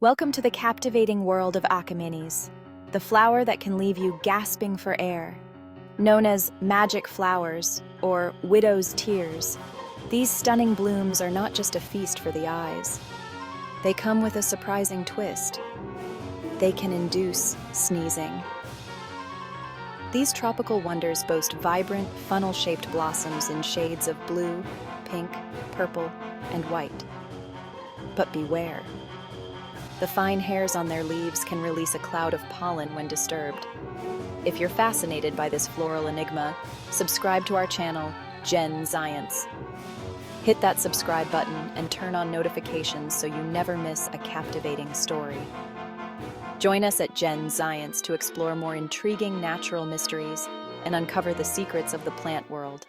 Welcome to the captivating world of Achimenes, the flower that can leave you gasping for air. Known as magic flowers or widow's tears, these stunning blooms are not just a feast for the eyes. They come with a surprising twist. They can induce sneezing. These tropical wonders boast vibrant, funnel-shaped blossoms in shades of blue, pink, purple, and white. But beware. The fine hairs on their leaves can release a cloud of pollen when disturbed. If you're fascinated by this floral enigma, subscribe to our channel, Gen Science. Hit that subscribe button and turn on notifications so you never miss a captivating story. Join us at Gen Science to explore more intriguing natural mysteries and uncover the secrets of the plant world.